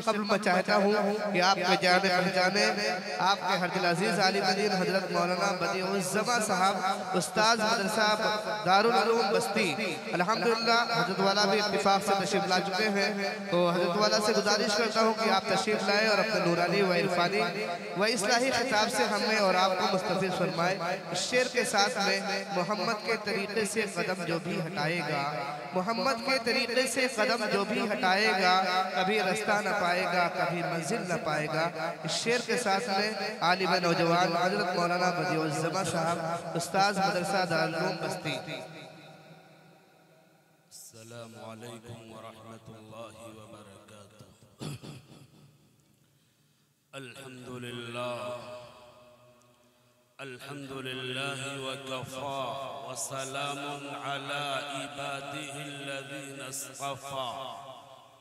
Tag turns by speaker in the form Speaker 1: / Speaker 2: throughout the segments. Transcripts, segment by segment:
Speaker 1: कब्ल मैं चाहता हूँ कि आपके जाने पहचाने आपके हर दिल अजीज आलिम दीन हजरत मौलाना बदिउज़्ज़मा साहब उस्ताद मदरसा दारुल उलूम बस्ती अल्हम्दुलिल्लाह हजरत वाला भी इत्तिफाक से तशरीफ ला चुके हैं। तो हजरत वाला से गुजारिश करता हूँ कि आप तशरीफ लाएं और अपने नूरानी व इरफानी व इस्लाही खिताब से हमें और आपको मुस्तफ़िज़ फरमाए। इस शेर के साथ में मोहम्मद के तरीके से कदम जो भी हटाएगा, मोहम्मद के तरीके से कदम जो भी हटाएगा, कभी रास्ता न पाएगा, कभी मंजिल न पाएगा। इस शेर के साथ में आलिम नौजवान हजरत मौलाना बदिउज़्ज़मा साहब उस्ताद मदरसा दारुल उलूम बस्ती।
Speaker 2: अस्सलामु अलैकुम व रहमतुल्लाहि व बरकातुहू। अल्हम्दुलिल्लाह व कफ़ा व सलामुन अला इबादिहि अल्लज़ीना इस्तफ़ा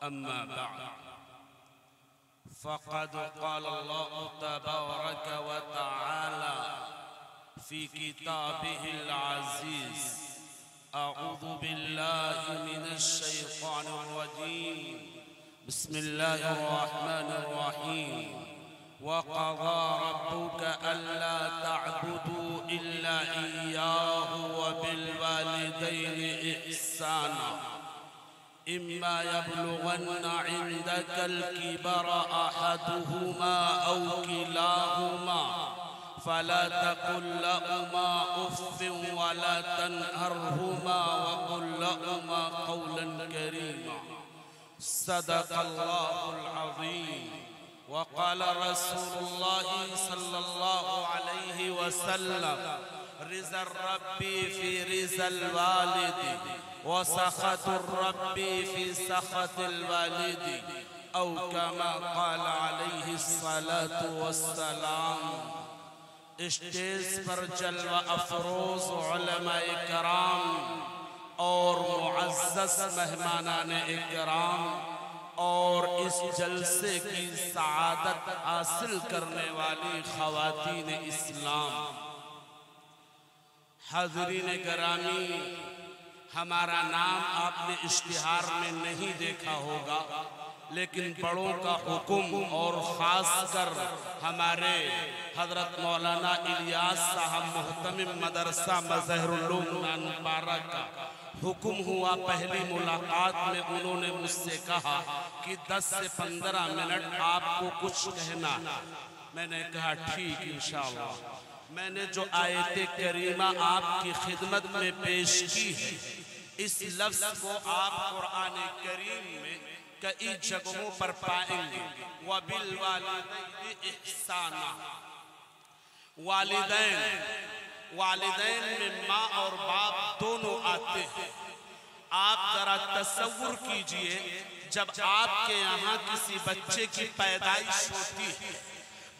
Speaker 2: अम्मा बअद फ़क़द क़ाल अल्लाहु तबारक व तआला फ़ी किताबिहिल अज़ीज़ अऊज़ु बिल्लाहि मिनश शैतानिर रजीम बिस्मिल्लाहिर रहमानिर रहीम वक़ज़ा रब्बुका अल्ला तअबुदू इल्ला इय्याहु व बिल वालिदैनि इहसाना इम्मा यब्लुगन्ना इंदकल किबरा अहदुहुमा औ किलाहुमा फला तकुल लहुमा उफ़्फ़िन वला तन्हरहुमा वक़ुल लहुमा क़ौलन करीमा। सदक़ल्लाहुल अज़ीम। वक़ाल रसूलुल्लाहि सल्लल्लाहु अलैहि वसल्लम रिज़ा रब्बी फ़ी रिज़ल वालिदी व सख़तुर रब्बी फ़ी सख़तिल वालिदी औ कमा क़ाल अलैहि सलातु वस्सलाम। स्टेज पर जलवा अफरोज उलमाए कराम और मुअज़्ज़ज़ मेहमानाने इकराम और इस जलसे की सआदत हासिल करने वाली ख़वातीन इस्लाम, हाज़रीन गिरामी, हमारा नाम आपने इश्तिहार में नहीं देखा होगा, लेकिन बड़ों का हुक्म और ख़ासकर हमारे हज़रत मौलाना इलियास साहब मुहतमिम मदरसा मज़हरुल उलूम नानपारा का हुक्म हुआ। पहली मुलाकात में उन्होंने मुझसे कहा कि 10 से 15 मिनट आपको कुछ कहना। मैंने कहा ठीक इंशाअल्लाह। मैंने जो आयत करीमा आपकी खिदमत में पेश की है, इस लफ्ज़ को आप कुरान करीम में कई जगहों पर पाएंगे। वबिल वालिदैनि इहसाना। वालिदैन में माँ और बाप दोनों आते हैं। आप जरा तसव्वुर कीजिए, जब आपके यहाँ किसी बच्चे की पैदाइश होती है,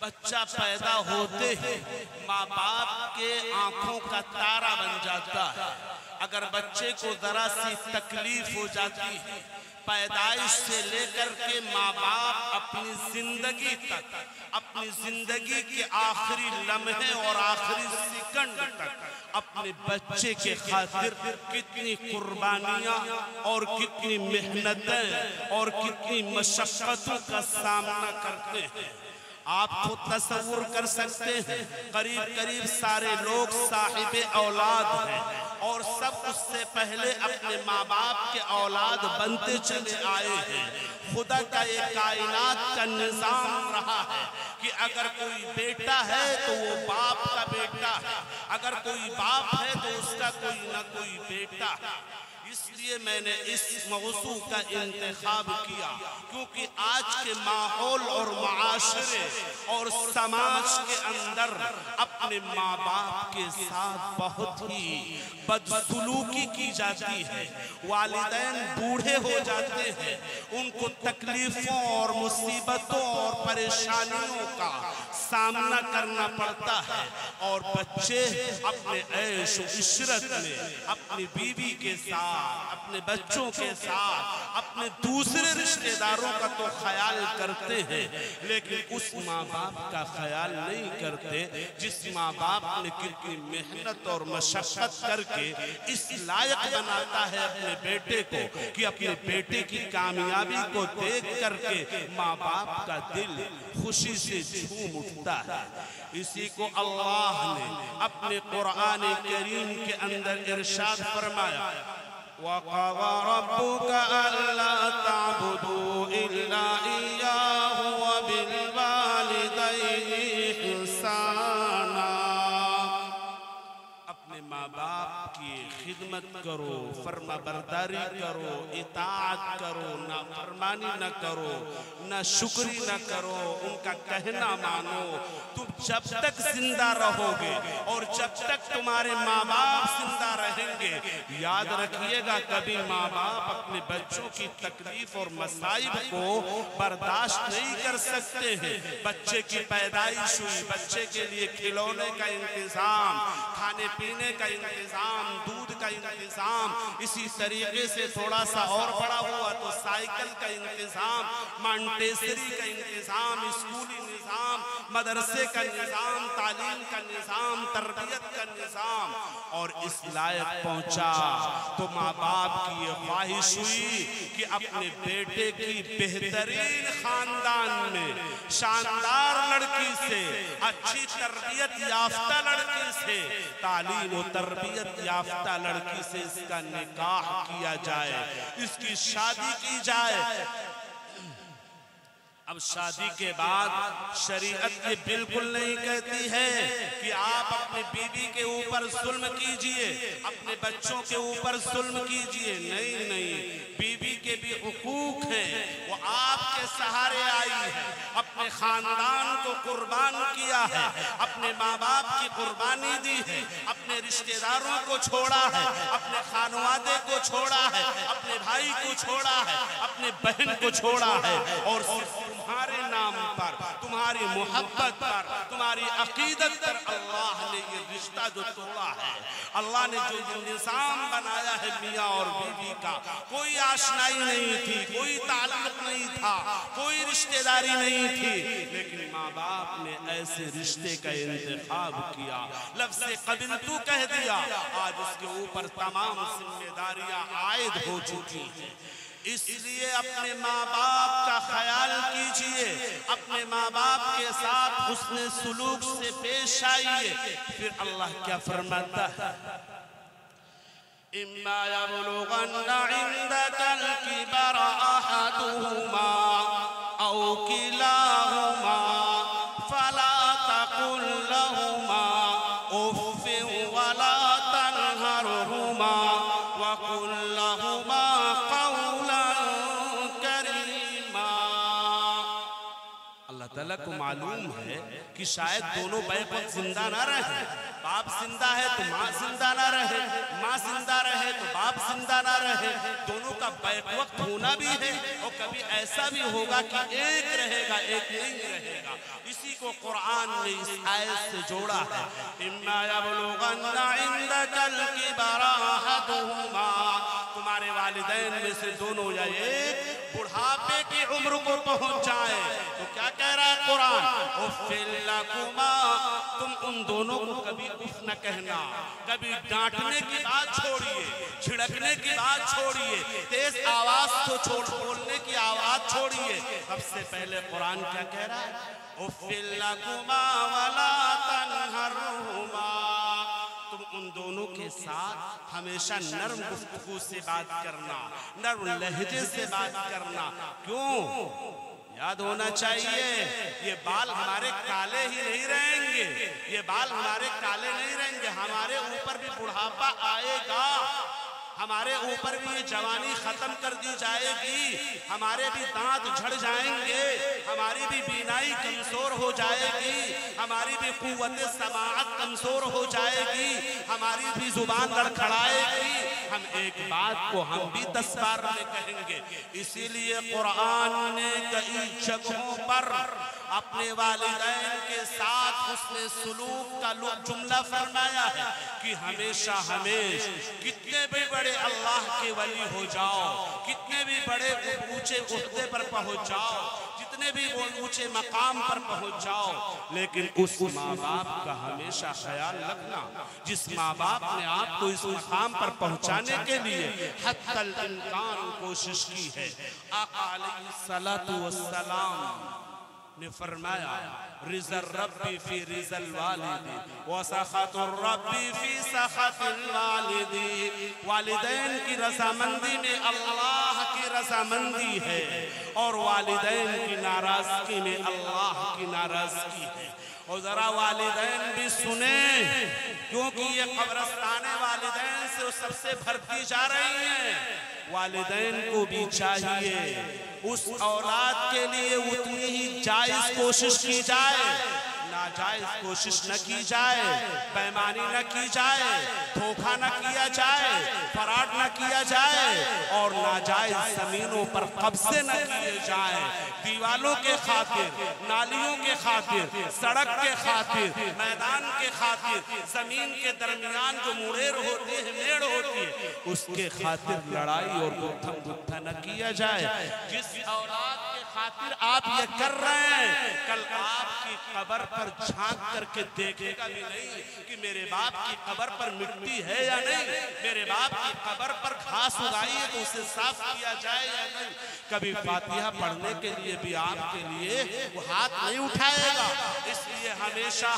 Speaker 2: बच्चा पैदा होते ही माँ बाप के आंखों का तारा बन जाता है। अगर बच्चे को जरा सी तकलीफ हो जाती है, पैदाइश से लेकर के माँ बाप अपनी जिंदगी तक, अपनी जिंदगी के आखिरी लम्हे और आखिरी सेकंड तक अपने बच्चे के खातिर कितनी कुर्बानियां और कितनी मेहनतें और कितनी मशक्क़तों का सामना करते हैं। आप तो तसव्वुर कर सकते हैं, करीब करीब सारे लोग साहिबे औलाद हैं और सब उससे पहले अपने माँ बाप के औलाद बनते चले आए हैं। खुदा का ये कायनात का निज़ाम रहा है कि अगर कोई बेटा है तो वो बाप का बेटा है, अगर कोई बाप है तो उसका कोई ना कोई बेटा है। इसलिए मैंने इस मौजू का इंतखाब किया क्योंकि आज के माहौल और मुआशरे और समाज के अंदर अपने माँ बाप के साथ बहुत ही बदसलूकी की जाती है। वालिदैन बूढ़े हो जाते हैं, उनको तकलीफों और मुसीबतों और परेशानियों का सामना करना पड़ता है। और बच्चे अपने ऐश इशरत में अपनी बीवी के साथ, अपने बच्चों के साथ, अपने दूसरे रिश्तेदारों का तो ख्याल करते हैं, लेकिन उस माँ बाप का ख्याल नहीं करते जिस माँ बाप ने कितनी मेहनत और मशक्कत करके इस लायक बनाता है अपने बेटे को कि अपने बेटे की कामयाबी को देख करके माँ बाप का दिल खुशी से झूम उठता है। इसी को अल्लाह ने अपने कुरान करीम के अंदर इरशाद फरमाया, वक़ज़ा रब्बुका अल्ला ताबुदू इल्ला इय्याहु व बिल वालिदैनि इहसाना। अपने माँ बाप की खिदमत करो, फर्मा बरदारी करो, इताअत करो, ना फरमानी न करो, ना शुक्री न करो, उनका कहना मानो। तुम जब तक जिंदा रहोगे और जब तक तुम्हारे माँ बाप जिंदा रहेंगे, याद रखिएगा कभी माँ बाप अपने बच्चों की तकलीफ और मसाइब को बर्दाश्त नहीं कर सकते हैं। बच्चे की पैदाइश हुई, बच्चे के लिए खिलौने का इंतजाम, खाने पीने का इंतजाम, दूध का इंतजाम, इसी तरीके से थोड़ा सा और बड़ा हुआ तो साइकिल का इंतजाम, मांटेसरी का इंतजाम, स्कूली निजाम, मदरसे का निजाम, तालीम का निजाम, तरबियत का निजाम, और इस लायक पहुंचा तो माँ बाप की ये ख्वाहिश हुई कि अपने बेटे की बेहतरीन खानदान में शानदार लड़की से, अच्छी तरबियत याफ्ता लड़की से, तालीम और तरबियत याफ्ता लड़की से इसका निकाह किया जाए, इसकी शादी की जाए। अब शादी के बाद शरीयत ये बिल्कुल नहीं कहती है कि आप अपनी बीवी के ऊपर जुल्म कीजिए, अपने बच्चों के ऊपर जुल्म कीजिए। नहीं नहीं, बीवी के भी हुकूक हैं, वो आपके सहारे आई है, अपने खानदान को कुर्बान किया है, अपने माँ बाप की कुर्बानी दी है, अपने रिश्तेदारों को छोड़ा है, अपने खानवादे को छोड़ा है, अपने भाई को छोड़ा है, अपने बहन को छोड़ा है, और तुम्हारे नाम पर, तुम्हारी मोहब्बत पर, तुम्हारी अकीदत पर अल्लाह ने ये रिश्ता जो तोड़ा है, अल्लाह ने जो ये निज़ाम बनाया है मियाँ और बीवी का, कोई आशनाई नहीं थी, कोई ताल्लुक नहीं था, कोई रिश्तेदारी नहीं थी, लेकिन माँ बाप ने ऐसे रिश्ते का इंतखाब किया, लफ्ज़ क़बिलतू कह दिया। आज उसके ऊपर तमाम जिम्मेदारियां आयद हो चुकी हैं। इसलिए अपने माँ बाप का ख्याल कीजिए, अपने माँ बाप के साथ हुस्ने सुलूक से पेश आइए। फिर अल्लाह क्या फरमाता है, इम्मा यबलुगन्ना इंदकल किबरा अहदुहुमा औ किलाहुमा फला तकुल लहुमा उफ्फिन वला तनहरहुमा वकुल लहुमा ताला को मालूम है कि शायद दोनों बैक वक्त जिंदा ना रहे, बाप जिंदा है तो माँ जिंदा ना रहे, माँ जिंदा रहे तो बाप जिंदा ना रहे, दोनों का बैक वक्त होना भी है, और कभी ऐसा भी होगा कि एक रहेगा एक नहीं रहेगा। इसी को कुरान ने इस आयत से जोड़ा है, इम्मा यबलुगन्ना इंदकल किबरा अहदुहुमा, तुम्हारे वालिदैन में से दोनों या एक बुढ़ापे की उम्र को पहुंच जाए, तो क्या कह रहा है कुरान, उफ्फिल लकुमा, तुम उन दोनों को कभी उफ न कहना, कभी डांटने की बात छोड़िए, छिड़कने की बात छोड़िए, तेज आवाज को बोलने की आवाज छोड़िए। सबसे पहले कुरान क्या कह रहा है, उफ्फिल लकुमा वला तनहरहुमा, तुम उन दोनों के साथ हमेशा नर्म गुफ्तगू से बात करना, नर्म लहजे से बात करना। क्यों? याद होना चाहिए, ये बाल हमारे काले ही नहीं रहेंगे, ये बाल हमारे काले नहीं रहेंगे, हमारे ऊपर भी बुढ़ापा आएगा, हमारे ऊपर भी ये जवानी खत्म कर दी जाएगी, हमारे भी दांत झड़ जाएंगे, हमारी भी बीनाई कमजोर हो जाएगी, हमारी भी कुव्वत समाअत कमजोर हो जाएगी, हमारी भी जुबान लड़खड़ाएगी। हम एक बात को हम भी 10 बार में कहेंगे। इसीलिए कुरान ने कई जगहों पर अपने वालिदैन के साथ हुस्न सुलूक का जुमला फरमाया है कि हमेशा कितने भी बड़े अल्लाह के वली हो जाओ, कितने भी बड़े ऊंचे ओहदे पर पहुंच जाओ, जितने भी वो ऊंचे मकाम पर पहुंच जाओ, लेकिन उस माँ बाप का हमेशा ख्याल रखना जिस माँ बाप ने आपको इस मकाम पर पहुंचाने के लिए हत्तल इम्कान कोशिश की है। आका अलैहिस्सलातु वस्सलाम ने फरमाया रिज़ल रब्बी फी रिज़ल वालिदी व सख़तुर रब्बी फी सख़तिल वालिदी। वालिदैन की रज़ामंदी में अल्लाह की रज़ामंदी है और वालिदैन की नाराज़गी में अल्लाह की नाराज़गी है। और जरा वालिदैन भी सुने, क्योंकि ये कब्रस्ताने वालिदैन से सबसे भरती जा रही हैं। वालिदैन को भी चाहिए उस औलाद के लिए उतनी ही जायज कोशिश की जाए, नाजायज कोशिश न की जाए, बेईमानी न की जाए, धोखा न किया जाए, फराड न किया जाए और नाजायज जमीनों पर कब्जे न किए जाए। दीवालों के खातिर, नालियों के खातिर, सड़क के खातिर, मैदान के खातिर, जमीन के दरमियान जो मुड़ेर होती है, मेड़ होती है, उसके खातिर लड़ाई और गुत्था न किया जाए। जिस औलाद के खातिर आप ये कर रहे हैं, कल आपकी कब्र पर झांक करके देखेगा भी नहीं कि मेरे बाप की कब्र पर मिट्टी है या नहीं, मेरे बाप की कब्र पर घास उगाई है तो उसे साफ किया जाए या नहीं। कभी फातिहा पढ़ने के लिए भी आपके लिए वो हाथ नहीं उठाएगा। इसलिए हमेशा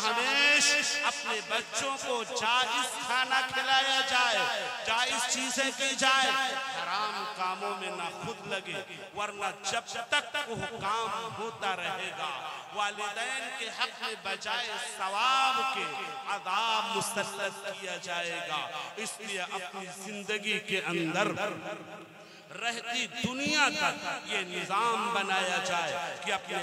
Speaker 2: अपने बच्चों को जायज खाना खिलाया जाए, जायज चीजें की जाए, हराम कामों में ना खुद लगे, वरना जब तक वो काम होता रहेगा वालिदैन के हक में बजाय सवाब के अदाब मुस्तरद किया जाएगा। इसलिए अपनी जिंदगी के अंदर रहती दुनिया तक ये निज़ाम बनाया जाए कि अपने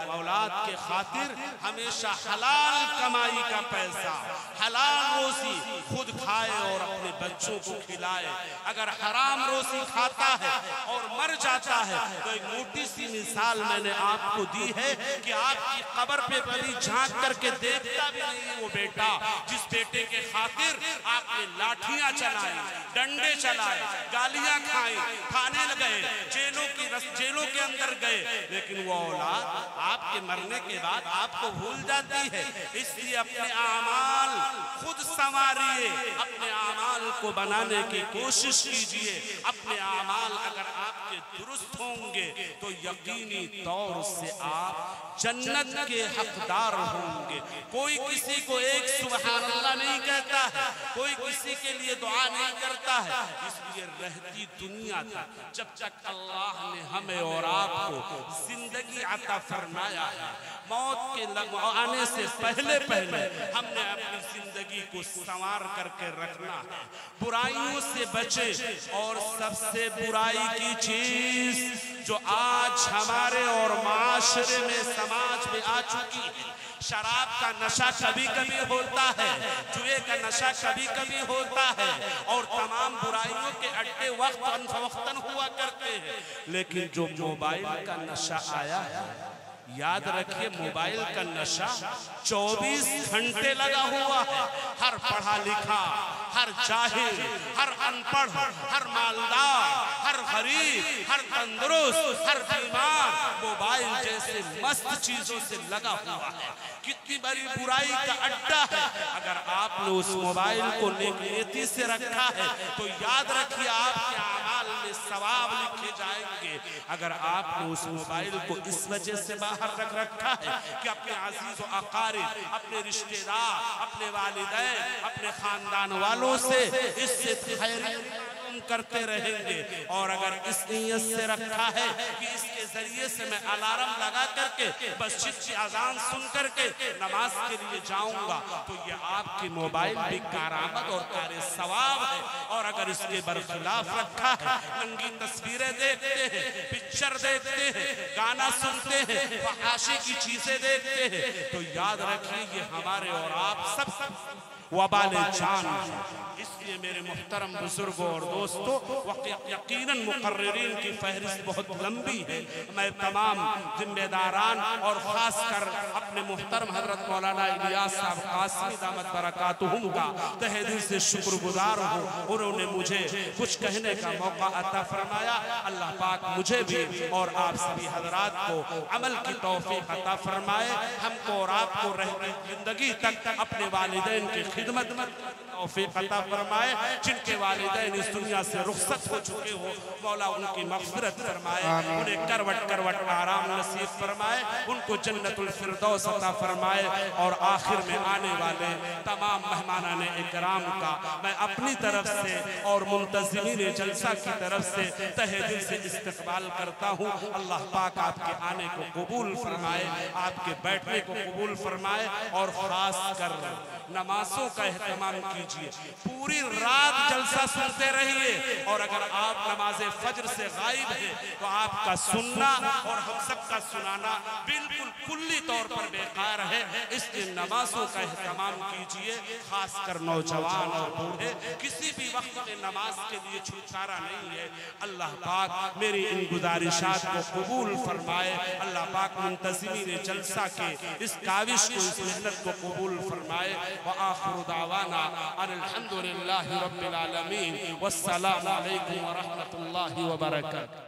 Speaker 2: औलाद के खातिर हमेशा हलाल कमाई का पैसा, हलाल रोज़ी खुद खाए और अपने बच्चों को खिलाए। अगर हराम रोज़ी खाता है और मर जाता है तो एक मोटी सी मिसाल मैंने आपको दी है कि आपकी कब्र पे कभी झांक करके देखता भी नहीं है वो बेटा जिस बेटे के खातिर आपने लाठियां चलाई, डंडे चलाए, गालियां खाई, थाने लगे, जेलों के अंदर गए, लेकिन वो औलाद आपके मरने के बाद आपको भूल जाती है। इसलिए अपने आमाल खुद संवारिए, अपने आमाल को बनाने की कोशिश कीजिए। अपने आमाल अगर आपके दुरुस्त होंगे तो यकीनी तौर से आप जन्नत के हकदार होंगे। कोई किसी को एक सुबहान अल्लाह नहीं कहता है, कोई किसी के लिए दुआ नहीं करता है। इसलिए रहती दुनिया तक जब तक अल्लाह ने हमें और आपको जिंदगी अता फरमाया है, मौत के आने से पहले हमने अपनी जिंदगी को संवार करके रखना है, बुराइयों से बचे। और सबसे बुराई की चीज जो आज हमारे और माशरे में, समाज में आ चुकी है, शराब का नशा कभी कभी होता है, जुए का नशा कभी कभी होता है और तमाम बुराइयों के अड्डे वक्तन हुआ करते हैं। लेकिन जो मोबाइल का नशा आया है, याद रखिए मोबाइल का नशा 24 घंटे लगा हुआ है। हर पढ़ा लिखा, हर जाहिल, हर अनपढ़, हर मालदार, हर गरीब, हर तंदुरुस्त, हर बीमार मोबाइल जैसे मस्त चीजों से लगा हुआ है। कितनी बड़ी बुराई का अड्डा है। अगर आपने उस मोबाइल को नेकी से रखा है तो याद रखिए आपके आमाल में सवाब लिखे जाएंगे। अगर आपने उस मोबाइल को इस वजह से बाहर रख रखा है कि अपने अजीज व अकारिब, अपने रिश्तेदार, अपने वालिदैन, अपने खानदान वालों से इससे खैर करते रहेंगे, और अगर इस नीयत से रखा है कि इसके जरिए से मैं अलार्म लगा करके मस्जिद की अजान सुन करके नमाज के लिए जाऊंगा, तो ये आपकी मोबाइल भी कारामद और कारे सवाब है। और अगर इसके बरखिलाफ रखा है, नंगी तस्वीरें देखते हैं, पिक्चर देखते हैं, गाना सुनते हैं, फहाशी की चीजें देखते हैं, तो याद रखिए ये हमारे और आप सब वबाले जान। इसलिए मेरे मुहतरम बुजुर्गों और दोस्तों, यकीनन मुकर्रिरीन की फहरिस्त बहुत लंबी है, मैं तमाम जिम्मेदारान और ख़ासकर अपने मुहतरम हज़रत मौलाना इलियास साहब कासमी दामत बरकातुहुम का तहे दिल से शुक्रगुजार हूँ। उन्होंने मुझे कुछ कहने का मौका अता फरमाया। अल्लाह पाक मुझे भी और आप सभी हजरात को अमल की तौफीक अता फरमाए। हमको और आपको रहती जिंदगी तक अपने वालिदैन की खिदमत में तौफीक अता फरमाए। जिनके वालिदैन इस दुनिया से रुखसत हो चुके हो, मौला उनकी मग़फ़िरत फरमाए, उन्हें करवट करवट आराम नसीब फरमाए, उनको जन्नतुल फिरदौस अता फरमाए। और आखिर में आने वाले तमाम मेहमानाने इकराम का मैं अपनी तरफ से और मुंतज़िमीन जलसा की तरफ से तहे दिल से इस्तक़बाल करता हूँ। अल्लाह पाक आपके आने को कबूल फरमाए, आपके बैठने को कबूल फरमाए और ख़ास कर नमाज़ों का एहतमाम कीजिए। पूरी रात जलसा सुनते रहिए और अगर आप नमाज फज्र से गायब हैं तो आपका सुनना और हम सब का सुनाना बिल्कुल कुल्ली तौर पर बेकार है। इसलिए नमाज़ों का एहतमाम कीजिए, खासकर नौजवान और बूढ़े। किसी भी वक्त में नमाज के लिए छुटकारा नहीं है। अल्लाह पाक मेरी इन गुजारिशात को कबूल फरमाए। अल्लाह पाक मुंतज़िमीन जलसा के इस काविश को, इस मेहनत को कबूल फरमाए। व आखिरु दावाना अल्हम्दुलिल्लाहि रब्बिल आलमीन। वस्सलामु अलैकुम व रहमतुल्लाहि व बरकातुहू।